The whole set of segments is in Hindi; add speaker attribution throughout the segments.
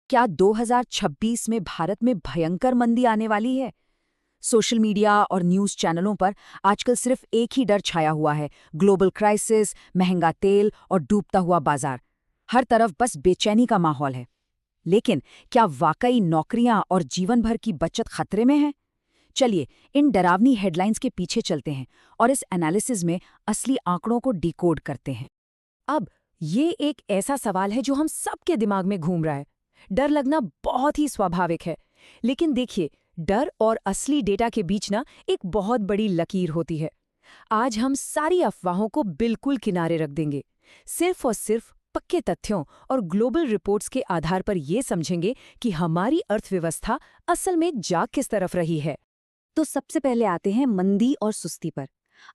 Speaker 1: क्या 2026 में भारत में भयंकर मंदी आने वाली है? सोशल मीडिया और न्यूज़ चैनलों पर आजकल सिर्फ एक ही डर छाया हुआ है, ग्लोबल क्राइसिस, महंगा तेल और डूबता हुआ बाजार। हर तरफ बस बेचैनी का माहौल है। लेकिन क्या वाकई नौकरियां और जीवन भर की बचत खतरे में है? चलिए, इन डरावनी हेडलाइंस के पीछे चलते हैं और इस एनालिसिस में असली आंकड़ों को डिकोड करते हैं। अब ये एक ऐसा सवाल है जो हम सबके दिमाग में घूम रहा है। डर लगना बहुत ही स्वाभाविक है, लेकिन देखिए, डर और असली डेटा के बीच ना एक बहुत बड़ी लकीर होती है। आज हम सारी अफवाहों को बिल्कुल किनारे रख देंगे, सिर्फ और सिर्फ पक्के तथ्यों और ग्लोबल रिपोर्ट्स के आधार पर ये समझेंगे कि हमारी अर्थव्यवस्था असल में जा किस तरफ रही है।
Speaker 2: तो सबसे पहले आते हैं मंदी और सुस्ती पर।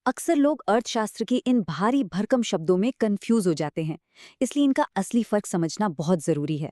Speaker 2: अक्सर लोग अर्थशास्त्र के इन भारी भरकम शब्दों में कंफ्यूज हो जाते हैं, इसलिए इनका असली फर्क समझना बहुत जरूरी है।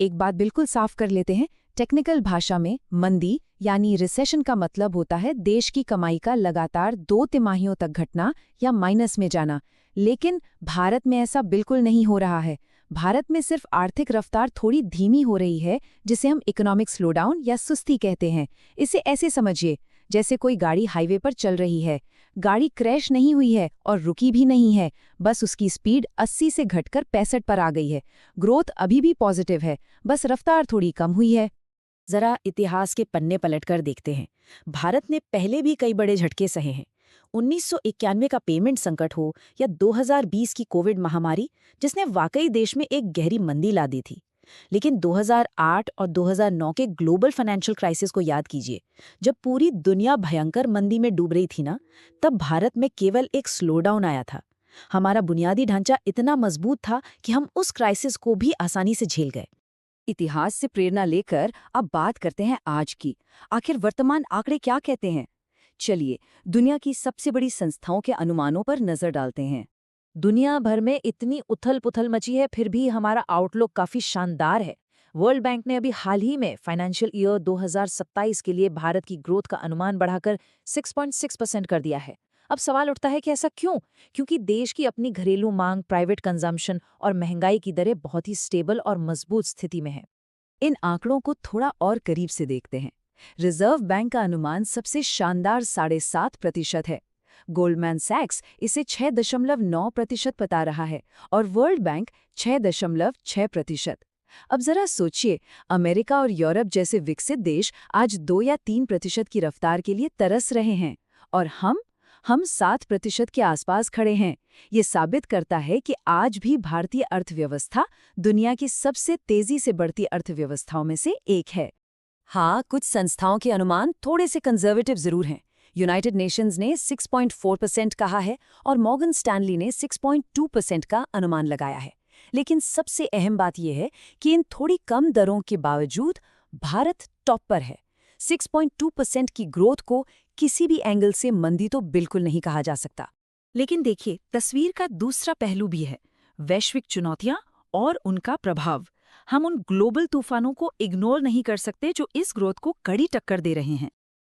Speaker 1: एक बात बिल्कुल साफ कर लेते हैं, टेक्निकल भाषा में मंदी यानी रिसेशन का मतलब होता है देश की कमाई का लगातार 2 तिमाहियों तक घटना या माइनस में जाना। लेकिन भारत में ऐसा बिल्कुल नहीं हो रहा है। भारत में सिर्फ आर्थिक रफ्तार थोड़ी धीमी हो रही है, जिसे हम इकोनॉमिक स्लोडाउन या सुस्ती कहते हैं। इसे ऐसे समझिए, जैसे कोई गाड़ी हाईवे पर चल रही है। गाड़ी क्रैश नहीं हुई है और रुकी भी नहीं है, बस उसकी स्पीड 80 से घटकर 65 पर आ गई है। ग्रोथ अभी भी पॉजिटिव है, बस रफ्तार थोड़ी कम हुई है।
Speaker 2: जरा इतिहास के पन्ने पलटकर देखते हैं। भारत ने पहले भी कई बड़े झटके सहे हैं। 1991 का पेमेंट संकट हो या 2020 की कोविड महामारी, जिसने वाकई देश में एक गहरी मंदी ला दी थी। लेकिन 2008 और 2009 के ग्लोबल फाइनेंशियल क्राइसिस को याद कीजिए। जब पूरी दुनिया भयंकर मंदी में डूब रही थी ना, तब भारत में केवल एक स्लोडाउन आया था। हमारा बुनियादी ढांचा इतना मजबूत था कि हम उस क्राइसिस को भी आसानी से झेल गए।
Speaker 1: इतिहास से प्रेरणा लेकर अब बात करते हैं आज की। आखिर वर्तमान आंकड़े क्या कहते हैं? चलिए, दुनिया की सबसे बड़ी संस्थाओं के अनुमानों पर नजर डालते हैं।
Speaker 2: दुनिया भर में इतनी उथल-पुथल मची है, फिर भी हमारा आउटलुक काफी शानदार है। वर्ल्ड बैंक ने अभी हाल ही में फाइनेंशियल ईयर 2027 के लिए भारत की ग्रोथ का अनुमान बढ़ाकर 6.6% कर दिया है। अब सवाल उठता है कि ऐसा क्यों? क्योंकि देश की अपनी घरेलू मांग, प्राइवेट कंजम्पशन और महंगाई की दरें बहुत ही स्टेबल और मजबूत स्थिति में हैं।
Speaker 1: इन आंकड़ों को थोड़ा और करीब से देखते हैं। रिजर्व बैंक का अनुमान सबसे शानदार 7.5% है। गोल्डमैन सैक्स इसे 6.9% बता रहा है और वर्ल्ड बैंक 6.6%। अब जरा सोचिए, अमेरिका और यूरोप जैसे विकसित देश आज 2 या 3% की रफ्तार के लिए तरस रहे हैं, और हम 7% के आसपास खड़े हैं। ये साबित करता है कि आज भी भारतीय अर्थव्यवस्था दुनिया की सबसे तेजी से बढ़ती अर्थव्यवस्थाओं में से एक है। हाँ, कुछ संस्थाओं के अनुमान थोड़े से कंजर्वेटिव जरूर हैं। यूनाइटेड नेशंस ने 6.4% कहा है और मॉर्गन स्टैनली ने 6.2% का अनुमान लगाया है। लेकिन सबसे अहम बात यह है कि इन थोड़ी कम दरों के बावजूद भारत टॉप पर है। 6.2% की ग्रोथ को किसी भी एंगल से मंदी तो बिल्कुल नहीं कहा जा सकता। लेकिन देखिए, तस्वीर का दूसरा पहलू भी है, वैश्विक चुनौतियां और उनका प्रभाव। हम उन ग्लोबल तूफानों को इग्नोर नहीं कर सकते जो इस ग्रोथ को कड़ी टक्कर दे रहे हैं।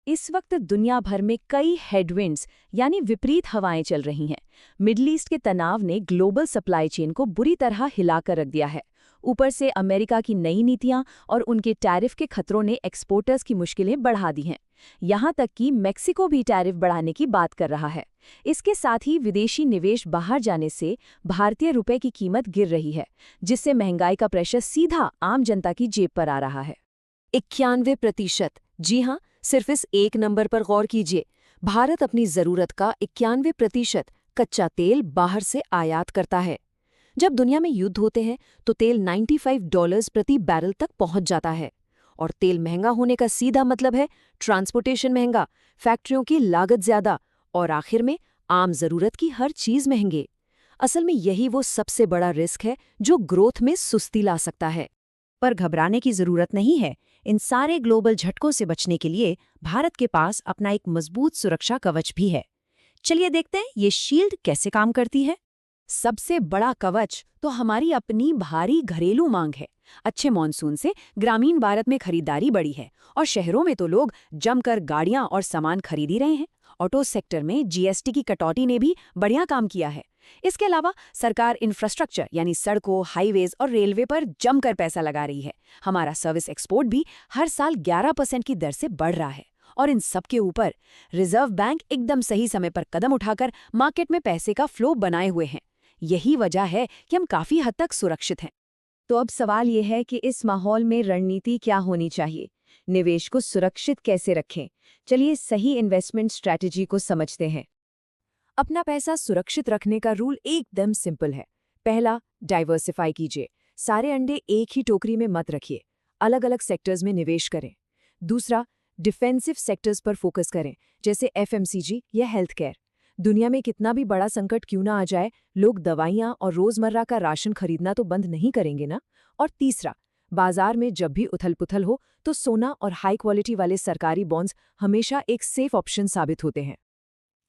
Speaker 1: इस वक्त दुनिया भर में कई हेडविंड्स यानी विपरीत हवाएं चल रही हैं। मिडल ईस्ट के तनाव ने ग्लोबल सप्लाई चेन को बुरी तरह हिलाकर रख दिया है। ऊपर से अमेरिका की नई नीतियां और उनके टैरिफ के खतरों ने एक्सपोर्टर्स की मुश्किलें बढ़ा दी हैं। यहाँ तक कि मेक्सिको भी टैरिफ बढ़ाने की बात कर रहा है। इसके साथ ही विदेशी निवेश बाहर जाने से भारतीय रुपए की कीमत गिर रही है, जिससे महंगाई का प्रेशर सीधा आम जनता की जेब पर आ रहा है। 91%, जी हाँ, सिर्फ इस एक नंबर पर गौर कीजिए। भारत अपनी जरूरत का 91% कच्चा तेल बाहर से आयात करता है। जब दुनिया में युद्ध होते हैं तो तेल $95 प्रति बैरल तक पहुंच जाता है, और तेल महंगा होने का सीधा मतलब है ट्रांसपोर्टेशन महंगा, फैक्ट्रियों की लागत ज्यादा और आखिर में आम जरूरत की हर चीज महंगे। असल में यही वो सबसे बड़ा रिस्क है जो ग्रोथ में सुस्ती ला सकता है। पर घबराने की जरूरत नहीं है। इन सारे ग्लोबल झटकों से बचने के लिए भारत के पास अपना एक मजबूत सुरक्षा कवच भी है। चलिए देखते हैं ये शील्ड कैसे काम करती है। सबसे बड़ा कवच तो हमारी अपनी भारी घरेलू मांग है। अच्छे मॉनसून से ग्रामीण भारत में खरीदारी बढ़ी है और शहरों में तो लोग जमकर गाड़ियां और सामान खरीद ही रहे हैं। ऑटो सेक्टर में जीएसटी की कटौती ने भी बढ़िया काम किया है। इसके अलावा सरकार इंफ्रास्ट्रक्चर यानी सड़कों, हाईवेज और रेलवे पर जमकर पैसा लगा रही है। हमारा सर्विस एक्सपोर्ट भी हर साल 11% की दर से बढ़ रहा है। और इन सब के ऊपर रिजर्व बैंक एकदम सही समय पर कदम उठाकर मार्केट में पैसे का फ्लो बनाए हुए हैं। यही वजह है कि हम काफी हद तक सुरक्षित हैं। तो अब सवाल ये है कि इस माहौल में रणनीति क्या होनी चाहिए, निवेश को सुरक्षित कैसे रखें। चलिए सही इन्वेस्टमेंट स्ट्रैटेजी को समझते हैं। अपना पैसा सुरक्षित रखने का रूल एकदम सिंपल है। पहला, डाइवर्सिफाई कीजिए। सारे अंडे एक ही टोकरी में मत रखिए, अलग अलग सेक्टर्स में निवेश करें। दूसरा, डिफेंसिव सेक्टर्स पर फोकस करें, जैसे एफएमसीजी या हेल्थ केयर। दुनिया में कितना भी बड़ा संकट क्यों ना आ जाए, लोग दवाइयाँ और रोजमर्रा का राशन खरीदना तो बंद नहीं करेंगे ना। और तीसरा, बाजार में जब भी उथल-पुथल हो तो सोना और हाई क्वालिटी वाले सरकारी बॉन्ड्स हमेशा एक सेफ ऑप्शन साबित होते हैं।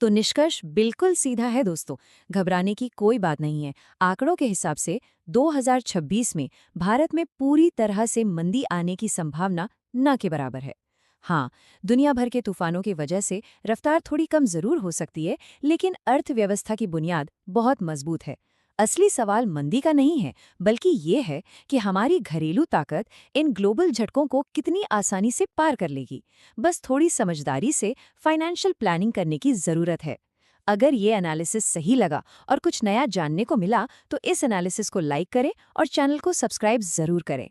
Speaker 2: तो निष्कर्ष बिल्कुल सीधा है दोस्तों, घबराने की कोई बात नहीं है। आंकड़ों के हिसाब से 2026 में भारत में पूरी तरह से मंदी आने की संभावना न के बराबर है। हाँ, दुनिया भर के तूफानों की वजह से रफ्तार थोड़ी कम जरूर हो सकती है, लेकिन अर्थव्यवस्था की बुनियाद बहुत मजबूत है। असली सवाल मंदी का नहीं है, बल्कि ये है कि हमारी घरेलू ताकत इन ग्लोबल झटकों को कितनी आसानी से पार कर लेगी। बस थोड़ी समझदारी से फाइनेंशियल प्लानिंग करने की जरूरत है। अगर ये एनालिसिस सही लगा और कुछ नया जानने को मिला, तो इस एनालिसिस को लाइक करें और चैनल को सब्सक्राइब जरूर करें।